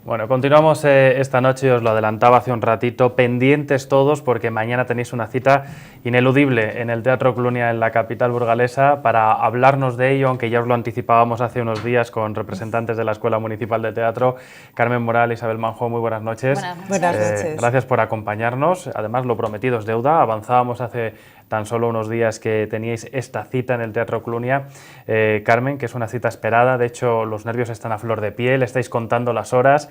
Bueno, continuamos esta noche, os lo adelantaba hace un ratito, pendientes todos porque mañana tenéis una cita ineludible en el Teatro Clunia en la capital burgalesa para hablarnos de ello, aunque ya os lo anticipábamos hace unos días con representantes de la Escuela Municipal de Teatro, Carmen Moral, Isabel Manjón, muy buenas noches. Buenas noches. Gracias por acompañarnos, además lo prometido es deuda, avanzábamos hace tan solo unos días que teníais esta cita en el Teatro Clunia, Carmen, que es una cita esperada, de hecho los nervios están a flor de piel, estáis contando las horas.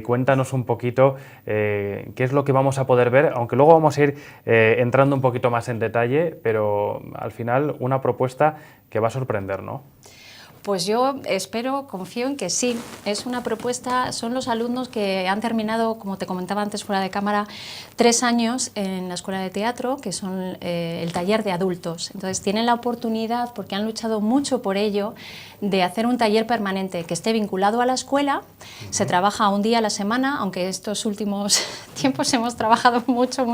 Cuéntanos un poquito qué es lo que vamos a poder ver, aunque luego vamos a ir entrando un poquito más en detalle, pero al final una propuesta que va a sorprender, ¿no? Pues yo espero, confío en que sí. Es una propuesta, son los alumnos que han terminado, como te comentaba antes fuera de cámara, 3 años en la Escuela de Teatro, que son el taller de adultos. Entonces tienen la oportunidad, porque han luchado mucho por ello, de hacer un taller permanente que esté vinculado a la escuela. Se trabaja un día a la semana, aunque estos últimos tiempos hemos trabajado mucho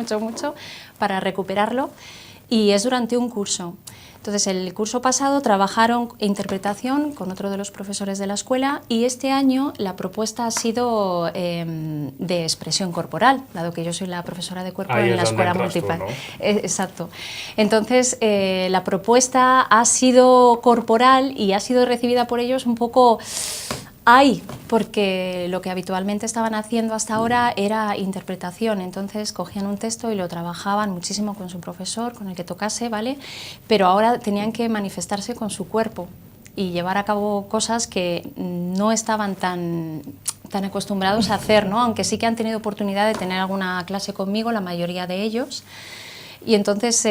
para recuperarlo, y es durante un curso. Entonces, el curso pasado trabajaron interpretación con otro de los profesores de la escuela y este año la propuesta ha sido de expresión corporal, dado que yo soy la profesora de cuerpo en la Escuela Municipal. ¿No? Exacto. Entonces, la propuesta ha sido corporal y ha sido recibida por ellos un poco... porque lo que habitualmente estaban haciendo hasta ahora era interpretación, entonces cogían un texto y lo trabajaban muchísimo con su profesor, con el que tocase, ¿vale? Pero ahora tenían que manifestarse con su cuerpo y llevar a cabo cosas que no estaban tan acostumbrados a hacer, ¿no? Aunque sí que han tenido oportunidad de tener alguna clase conmigo, la mayoría de ellos. Y entonces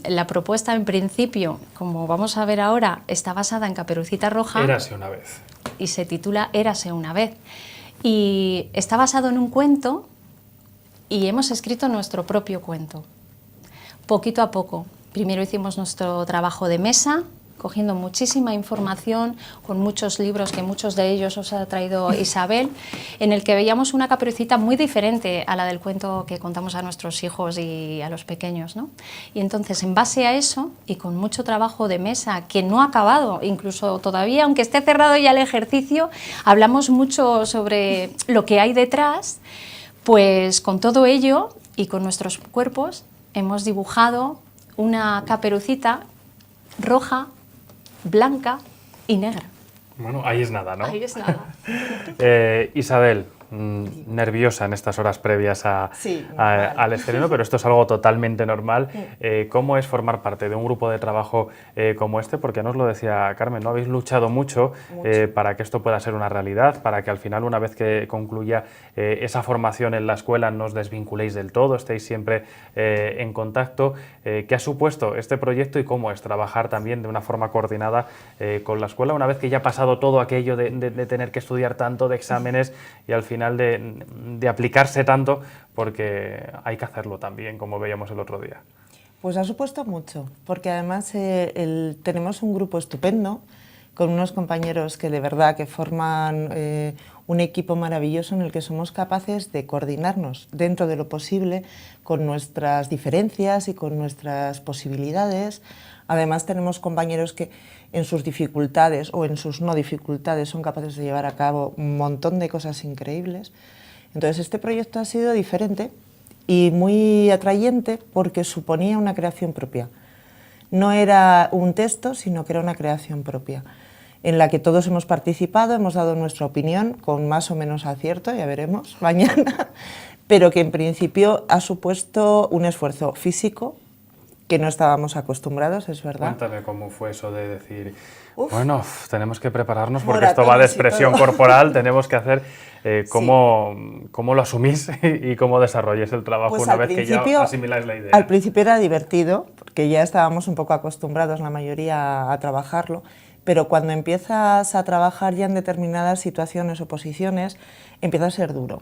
la propuesta en principio, como vamos a ver ahora, está basada en Caperucita Roja. Érase una vez. Y se titula Érase una vez. Y está basado en un cuento y hemos escrito nuestro propio cuento. Poquito a poco. Primero hicimos nuestro trabajo de mesa, cogiendo muchísima información, con muchos libros que muchos de ellos os ha traído Isabel, en el que veíamos una Caperucita muy diferente a la del cuento que contamos a nuestros hijos y a los pequeños, ¿no? Y entonces, en base a eso, y con mucho trabajo de mesa, que no ha acabado, incluso todavía, aunque esté cerrado ya el ejercicio, hablamos mucho sobre lo que hay detrás, pues con todo ello y con nuestros cuerpos hemos dibujado una Caperucita roja, blanca y negra. Bueno, ahí es nada, ¿no? Ahí es nada. Isabel, nerviosa en estas horas previas al estreno, pero esto es algo totalmente normal. ¿Cómo es formar parte de un grupo de trabajo como este? Porque nos lo decía Carmen, ¿no? Habéis luchado mucho para que esto pueda ser una realidad, para que al final, una vez que concluya esa formación en la escuela, no os desvinculéis del todo, estéis siempre en contacto. ¿Qué ha supuesto este proyecto y cómo es trabajar también de una forma coordinada con la escuela, una vez que ya ha pasado todo aquello de tener que estudiar tanto, de exámenes y al final de aplicarse tanto, porque hay que hacerlo también, como veíamos el otro día? Pues ha supuesto mucho, porque además tenemos un grupo estupendo, con unos compañeros que de verdad que forman un equipo maravilloso en el que somos capaces de coordinarnos dentro de lo posible con nuestras diferencias y con nuestras posibilidades. Además tenemos compañeros que en sus dificultades o en sus no dificultades son capaces de llevar a cabo un montón de cosas increíbles. Entonces este proyecto ha sido diferente y muy atrayente porque suponía una creación propia. No era un texto, sino que era una creación propia, en la que todos hemos participado, hemos dado nuestra opinión, con más o menos acierto, ya veremos mañana, pero que en principio ha supuesto un esfuerzo físico que no estábamos acostumbrados, es verdad. Cuéntame cómo fue eso de decir, bueno, tenemos que preparararnos porque esto va de expresión corporal, tenemos que hacer, ¿cómo lo asumís y cómo desarrolláis el trabajo pues una vez que ya asimiláis la idea? Al principio era divertido, porque ya estábamos un poco acostumbrados la mayoría a trabajarlo, pero cuando empiezas a trabajar ya en determinadas situaciones o posiciones, empieza a ser duro.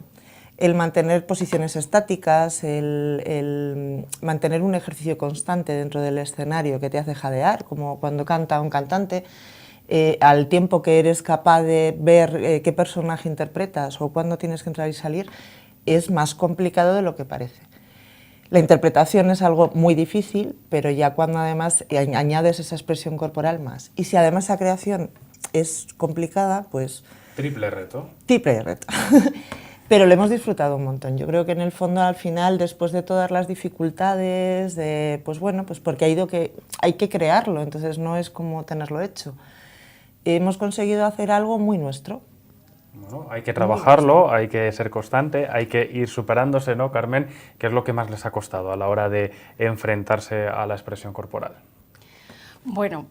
El mantener posiciones estáticas, el mantener un ejercicio constante dentro del escenario que te hace jadear, como cuando canta un cantante, al tiempo que eres capaz de ver qué personaje interpretas o cuándo tienes que entrar y salir, es más complicado de lo que parece. La interpretación es algo muy difícil, pero ya cuando además añades esa expresión corporal más. Y si además la creación es complicada, pues Triple reto. Triple reto. Pero lo hemos disfrutado un montón. Yo creo que en el fondo, al final, después de todas las dificultades, pues bueno, pues porque hay que crearlo, entonces no es como tenerlo hecho. Hemos conseguido hacer algo muy nuestro. Bueno, hay que trabajarlo, hay que ser constante, hay que ir superándose, ¿no, Carmen? ¿Qué es lo que más les ha costado a la hora de enfrentarse a la expresión corporal? Bueno,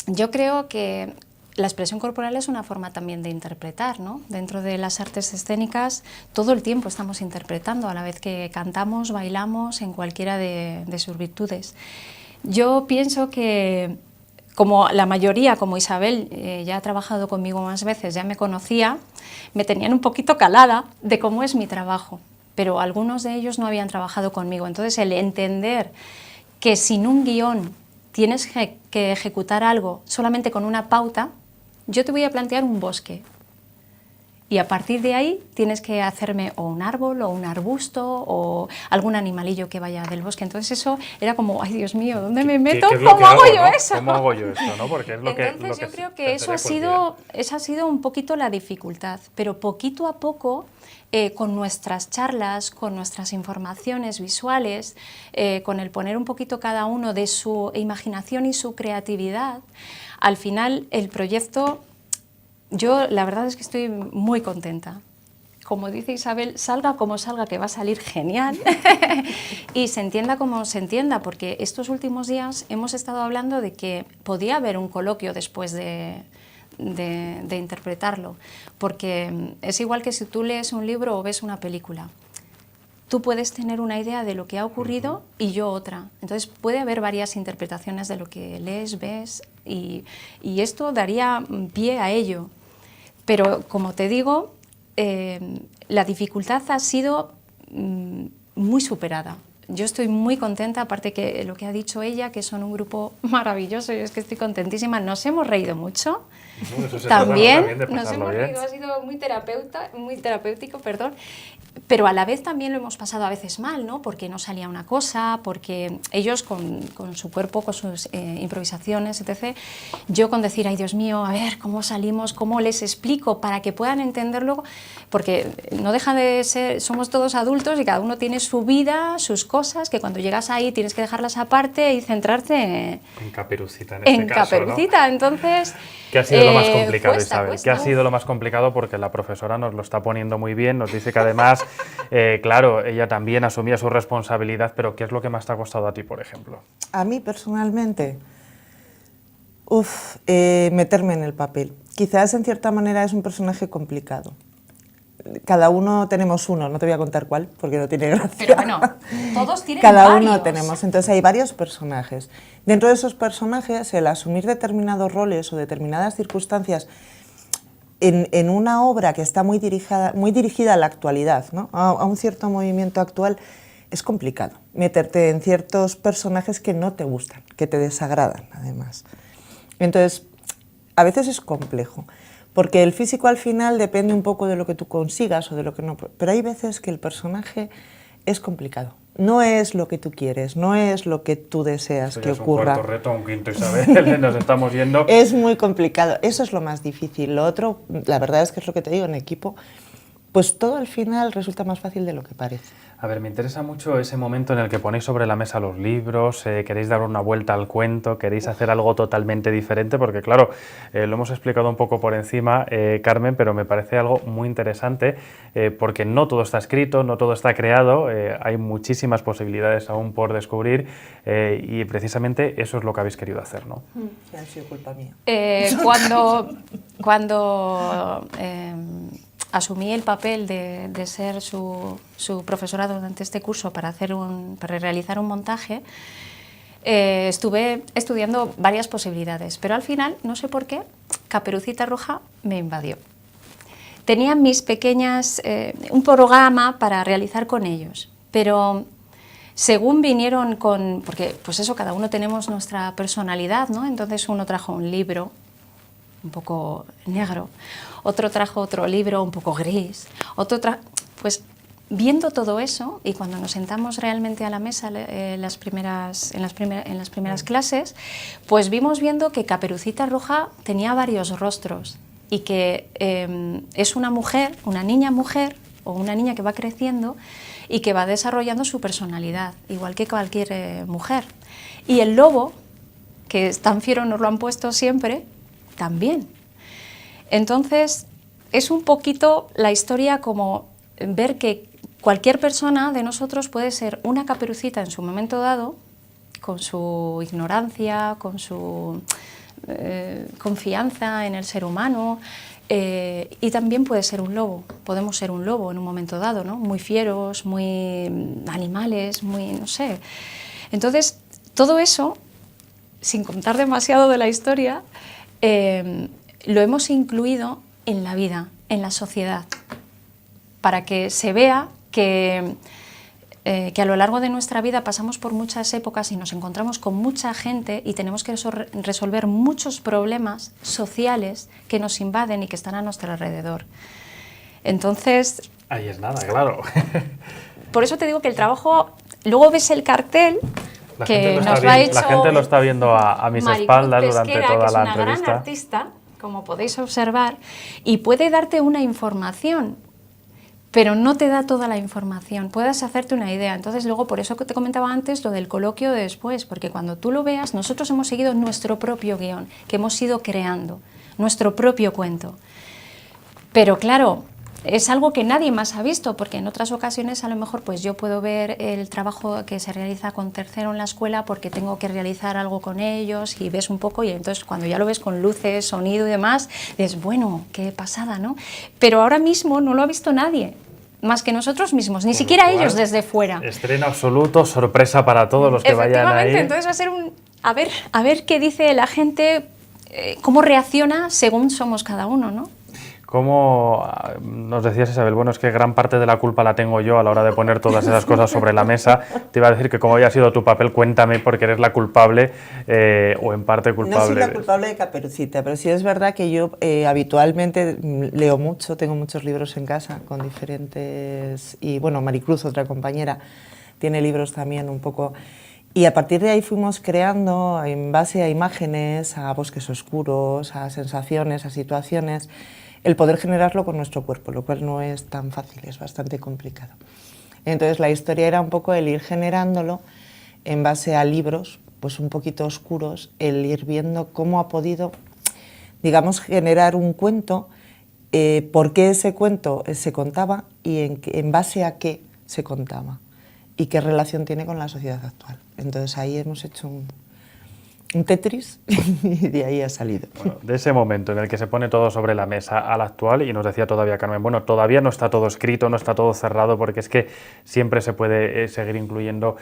yo creo que la expresión corporal es una forma también de interpretar, ¿no? Dentro de las artes escénicas todo el tiempo estamos interpretando, a la vez que cantamos, bailamos, en cualquiera de sus virtudes. Yo pienso que, como la mayoría, como Isabel, ya ha trabajado conmigo más veces, ya me conocía, me tenían un poquito calada de cómo es mi trabajo, pero algunos de ellos no habían trabajado conmigo. Entonces, el entender que sin un guión tienes que ejecutar algo solamente con una pauta, yo te voy a plantear un bosque y a partir de ahí tienes que hacerme o un árbol o un arbusto o algún animalillo que vaya del bosque. Entonces eso era como, ay Dios mío, ¿dónde me meto? ¿Cómo hago yo eso? ¿Cómo hago yo eso? ¿No? Porque es lo Entonces yo creo que esa ha sido un poquito la dificultad, pero poquito a poco, con nuestras charlas, con nuestras informaciones visuales, con el poner un poquito cada uno de su imaginación y su creatividad, al final el proyecto, yo la verdad es que estoy muy contenta. Como dice Isabel, salga como salga, que va a salir genial y se entienda como se entienda, porque estos últimos días hemos estado hablando de que podía haber un coloquio después de interpretarlo, porque es igual que si tú lees un libro o ves una película. Tú puedes tener una idea de lo que ha ocurrido y yo otra. Entonces puede haber varias interpretaciones de lo que lees, ves y esto daría pie a ello. Pero como te digo, la dificultad ha sido muy superada. Yo estoy muy contenta, aparte que lo que ha dicho ella, que son un grupo maravilloso, yo es que estoy contentísima, nos hemos reído mucho, también nos hemos reído, ha sido muy terapéutico, perdón, pero a la vez también lo hemos pasado a veces mal, ¿no? Porque no salía una cosa, porque ellos con su cuerpo, con sus improvisaciones, etc., yo con decir, ay Dios mío, a ver, ¿cómo salimos? ¿Cómo les explico? Para que puedan entenderlo, porque no deja de ser, somos todos adultos y cada uno tiene su vida, sus cosas, que cuando llegas ahí tienes que dejarlas aparte y centrarte en Caperucita, en caso, Caperucita, ¿no? Entonces... ¿Qué ha sido lo más complicado, cuesta. ¿Qué ha sido lo más complicado? Porque la profesora nos lo está poniendo muy bien, nos dice que además, claro, ella también asumía su responsabilidad, pero ¿qué es lo que más te ha costado a ti, por ejemplo? A mí personalmente, meterme en el papel. Quizás en cierta manera es un personaje complicado. Cada uno tenemos uno, no te voy a contar cuál, porque no tiene gracia. Pero bueno, todos tienen Cada varios. uno tenemos, entonces hay varios personajes. Dentro de esos personajes, el asumir determinados roles o determinadas circunstancias en una obra que está muy dirigida a la actualidad, ¿no? a un cierto movimiento actual, es complicado. Meterte en ciertos personajes que no te gustan, que te desagradan, además. Entonces, a veces es complejo. Porque el físico al final depende un poco de lo que tú consigas o de lo que no... Pero hay veces que el personaje es complicado. No es lo que tú quieres, no es lo que tú deseas que ocurra. Es un cuarto reto, un quinto, Isabel, nos estamos yendo. Es muy complicado, eso es lo más difícil. Lo otro, la verdad es que es lo que te digo, en equipo, pues todo al final resulta más fácil de lo que parece. A ver, me interesa mucho ese momento en el que ponéis sobre la mesa los libros, queréis dar una vuelta al cuento, queréis hacer algo totalmente diferente, porque claro, lo hemos explicado un poco por encima, Carmen, pero me parece algo muy interesante, porque no todo está escrito, no todo está creado, hay muchísimas posibilidades aún por descubrir, y precisamente eso es lo que habéis querido hacer, ¿no? Ha sido culpa mía. Cuando asumí el papel de ser su profesora durante este curso para realizar un montaje, estuve estudiando varias posibilidades, pero al final, no sé por qué, Caperucita Roja me invadió. Tenía mis pequeñas, un programa para realizar con ellos, pero según vinieron porque pues eso, cada uno tenemos nuestra personalidad, ¿no? Entonces uno trajo un libro un poco negro, otro trajo otro libro un poco gris, pues viendo todo eso, y cuando nos sentamos realmente a la mesa en las primeras clases, pues viendo que Caperucita Roja tenía varios rostros. y que es una mujer, una niña mujer o una niña que va creciendo y que va desarrollando su personalidad, igual que cualquier mujer. Y el lobo, que es tan fiero, nos lo han puesto siempre, también. Entonces, es un poquito la historia como ver que cualquier persona de nosotros puede ser una Caperucita en su momento dado, con su ignorancia, con su confianza en el ser humano, y también puede ser un lobo. Podemos ser un lobo en un momento dado, ¿no? Muy fieros, muy animales, muy, no sé. Entonces, todo eso, sin contar demasiado de la historia, lo hemos incluido en la vida, en la sociedad, para que se vea que a lo largo de nuestra vida pasamos por muchas épocas y nos encontramos con mucha gente y tenemos que resolver muchos problemas sociales que nos invaden y que están a nuestro alrededor. Entonces... Ahí es nada, claro. Por eso te digo que el trabajo... Luego ves el cartel que nos lo ha hecho... La gente lo está viendo a mis espaldas durante toda la entrevista. Es una gran artista, como podéis observar, y puede darte una información, pero no te da toda la información, puedes hacerte una idea. Entonces luego, por eso que te comentaba antes, lo del coloquio de después, porque cuando tú lo veas, nosotros hemos seguido nuestro propio guión, que hemos ido creando, nuestro propio cuento. Pero claro, es algo que nadie más ha visto, porque en otras ocasiones a lo mejor pues yo puedo ver el trabajo que se realiza con tercero en la escuela porque tengo que realizar algo con ellos y ves un poco, y entonces cuando ya lo ves con luces, sonido y demás, dices, bueno, qué pasada, ¿no? Pero ahora mismo no lo ha visto nadie, más que nosotros mismos, ni siquiera ellos desde fuera. Estreno absoluto, sorpresa para todos los que vayan ahí. Entonces va a ser a ver qué dice la gente, cómo reacciona según somos cada uno, ¿no? Como nos decías, Isabel, bueno, es que gran parte de la culpa la tengo yo a la hora de poner todas esas cosas sobre la mesa. Te iba a decir que como haya sido tu papel, cuéntame porque eres la culpable o en parte culpable. No soy la culpable de Caperucita, pero sí es verdad que yo habitualmente leo mucho, tengo muchos libros en casa con diferentes... Y bueno, Maricruz, otra compañera, tiene libros también un poco... Y a partir de ahí fuimos creando, en base a imágenes, a bosques oscuros, a sensaciones, a situaciones, el poder generarlo con nuestro cuerpo, lo cual no es tan fácil, es bastante complicado. Entonces la historia era un poco el ir generándolo en base a libros, pues un poquito oscuros, el ir viendo cómo ha podido, digamos, generar un cuento, por qué ese cuento se contaba y en base a qué se contaba y qué relación tiene con la sociedad actual. Entonces ahí hemos hecho un Tetris y de ahí ha salido. Bueno, de ese momento en el que se pone todo sobre la mesa al actual, y nos decía todavía Carmen, bueno, todavía no está todo escrito, no está todo cerrado, porque es que siempre se puede seguir incluyendo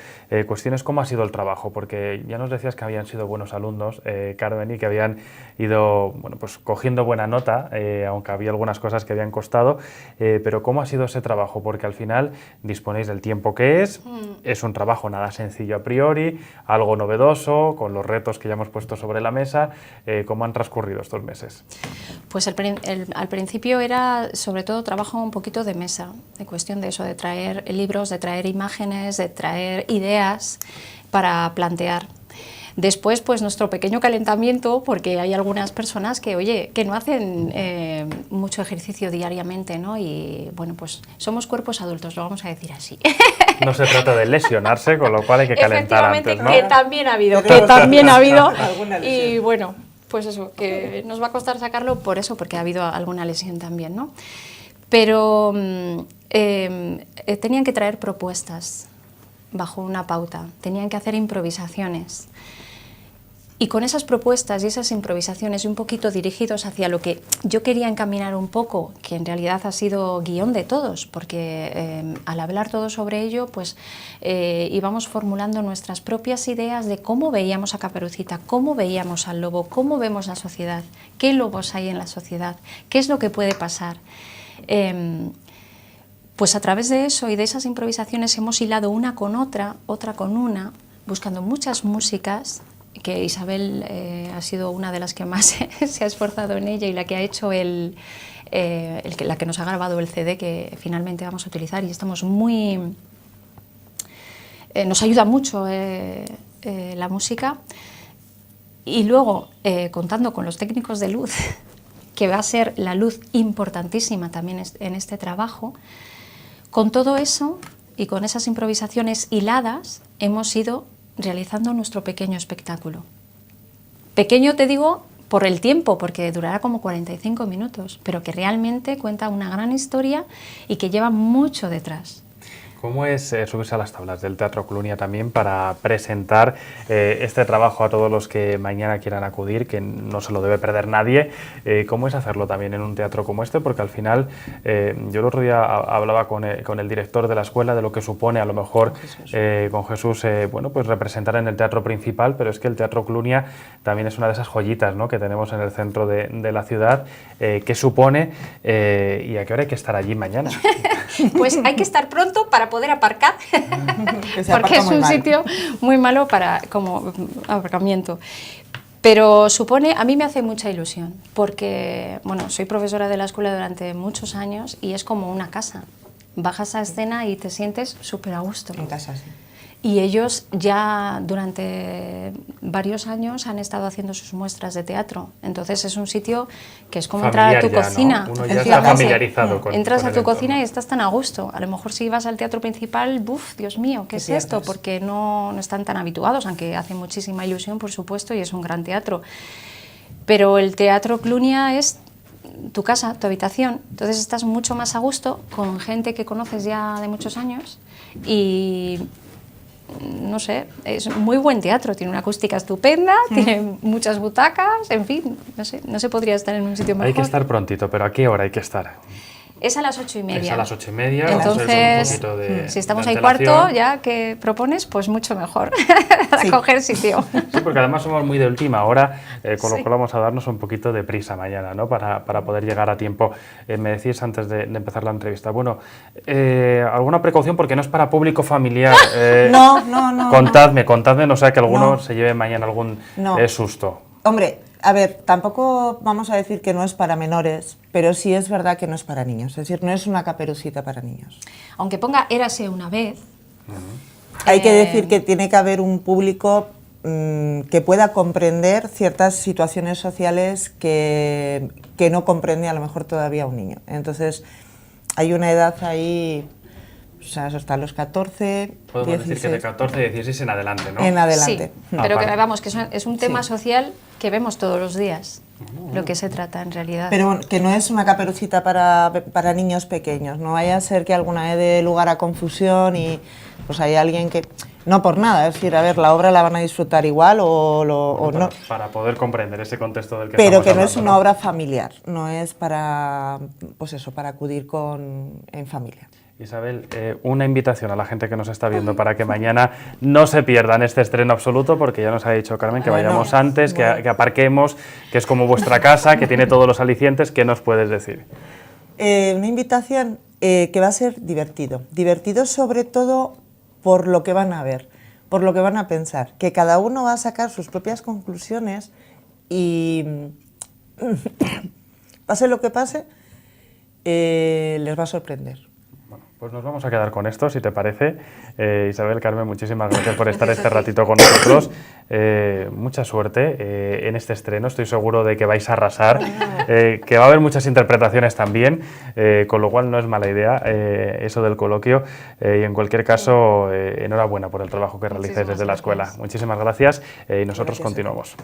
cuestiones. ¿Cómo ha sido el trabajo? Porque ya nos decías que habían sido buenos alumnos, Carmen, y que habían ido, bueno, pues cogiendo buena nota, aunque había algunas cosas que habían costado, pero ¿cómo ha sido ese trabajo? Porque al final disponéis del tiempo que es un trabajo nada sencillo a priori, algo novedoso, con los retos que ya hemos puesto sobre la mesa. ¿Cómo han transcurrido estos meses? Pues al principio era sobre todo trabajo un poquito de mesa, de cuestión de eso, de traer libros, de traer imágenes, de traer ideas para plantear. Después, pues nuestro pequeño calentamiento, porque hay algunas personas que, oye, que no hacen mucho ejercicio diariamente, ¿no? Y bueno, pues somos cuerpos adultos, lo vamos a decir así. No se trata de lesionarse, con lo cual hay que calentar antes, ¿no? Que también ha habido, y bueno, pues eso, que nos va a costar sacarlo por eso, porque ha habido alguna lesión también, ¿no? Pero tenían que traer propuestas bajo una pauta, tenían que hacer improvisaciones. Y con esas propuestas y esas improvisaciones un poquito dirigidos hacia lo que yo quería encaminar un poco, que en realidad ha sido guión de todos, porque al hablar todos sobre ello, pues íbamos formulando nuestras propias ideas de cómo veíamos a Caperucita, cómo veíamos al lobo, cómo vemos la sociedad, qué lobos hay en la sociedad, qué es lo que puede pasar. Pues a través de eso y de esas improvisaciones hemos hilado una con otra, otra con una, buscando muchas músicas, que Isabel ha sido una de las que más se ha esforzado en ella y la que ha hecho la que nos ha grabado el CD que finalmente vamos a utilizar, y estamos muy... nos ayuda mucho la música, y luego contando con los técnicos de luz que va a ser la luz importantísima también en este trabajo, con todo eso y con esas improvisaciones hiladas hemos ido realizando nuestro pequeño espectáculo. Pequeño te digo por el tiempo, porque durará como 45 minutos, pero que realmente cuenta una gran historia y que lleva mucho detrás. ¿Cómo es subirse a las tablas del Teatro Clunia también para presentar este trabajo a todos los que mañana quieran acudir, que no se lo debe perder nadie? ¿Cómo es hacerlo también en un teatro como este? Porque al final, yo el otro día hablaba con el director de la escuela de lo que supone a lo mejor con Jesús bueno, pues representar en el teatro principal, pero es que el Teatro Clunia también es una de esas joyitas, ¿no?, que tenemos en el centro de la ciudad. ¿Qué supone y a qué hora hay que estar allí mañana? Pues hay que estar pronto para poder aparcar, porque es un sitio muy malo para como aparcamiento. Pero supone, a mí me hace mucha ilusión, porque bueno, soy profesora de la escuela durante muchos años y es como una casa. Bajas a escena y te sientes súper a gusto. En casa, sí. Y ellos ya durante varios años han estado haciendo sus muestras de teatro. Entonces es un sitio que es como familiar entrar a tu cocina. ¿No? Uno ya está familiarizado con entras con a tu el cocina entorno. y estás tan a gusto. A lo mejor si vas al teatro principal, ¡buf! Dios mío, ¿qué es esto? Porque no están tan habituados, aunque hace muchísima ilusión, por supuesto, y es un gran teatro. Pero el Teatro Clunia es tu casa, tu habitación. Entonces estás mucho más a gusto con gente que conoces ya de muchos años y no sé, es muy buen teatro, tiene una acústica estupenda, tiene muchas butacas, en fin, no se podría estar en un sitio mejor. Hay que estar prontito, pero ¿a qué hora hay que estar? Es a las 8:30. Es a las 8:30. Entonces, un de, si estamos de ahí cuarto, ya que propones, pues mucho mejor para coger sitio. Sí, porque además somos muy de última hora, con lo cual vamos a darnos un poquito de prisa mañana, ¿no?, para poder llegar a tiempo. Me decís antes de empezar la entrevista, bueno, ¿alguna precaución? Porque no es para público familiar. No. Contadme, no sea que alguno se lleve mañana algún susto. Hombre, a ver, tampoco vamos a decir que no es para menores, pero sí es verdad que no es para niños. Es decir, no es una Caperucita para niños. Aunque ponga Érase una vez. Hay que decir que tiene que haber un público que pueda comprender ciertas situaciones sociales que no comprende a lo mejor todavía un niño. Entonces, hay una edad ahí, o sea, hasta los 14, Podemos 16. decir que de 14 y 16 en adelante, ¿no? En adelante. Sí, pero que vamos, que es un tema social que vemos todos los días, lo que se trata en realidad. Pero que no es una Caperucita para niños pequeños, no vaya a ser que alguna vez dé lugar a confusión y pues hay alguien que... No por nada, es decir, a ver, la obra la van a disfrutar igual o no. Para poder comprender ese contexto del que Pero estamos que no hablando, es una obra familiar, no es para, pues eso, para acudir en familia. Isabel, una invitación a la gente que nos está viendo para que mañana no se pierdan este estreno absoluto, porque ya nos ha dicho Carmen que vayamos antes, que aparquemos, que es como vuestra casa, que tiene todos los alicientes. ¿Qué nos puedes decir? Una invitación que va a ser divertido sobre todo por lo que van a ver, por lo que van a pensar, que cada uno va a sacar sus propias conclusiones y pase lo que pase, les va a sorprender. Pues nos vamos a quedar con esto, si te parece. Isabel, Carmen, muchísimas gracias por estar este ratito con nosotros. Mucha suerte en este estreno, estoy seguro de que vais a arrasar, que va a haber muchas interpretaciones también, con lo cual no es mala idea eso del coloquio. Y en cualquier caso, enhorabuena por el trabajo que realizáis desde la escuela. Muchísimas gracias y nosotros continuamos.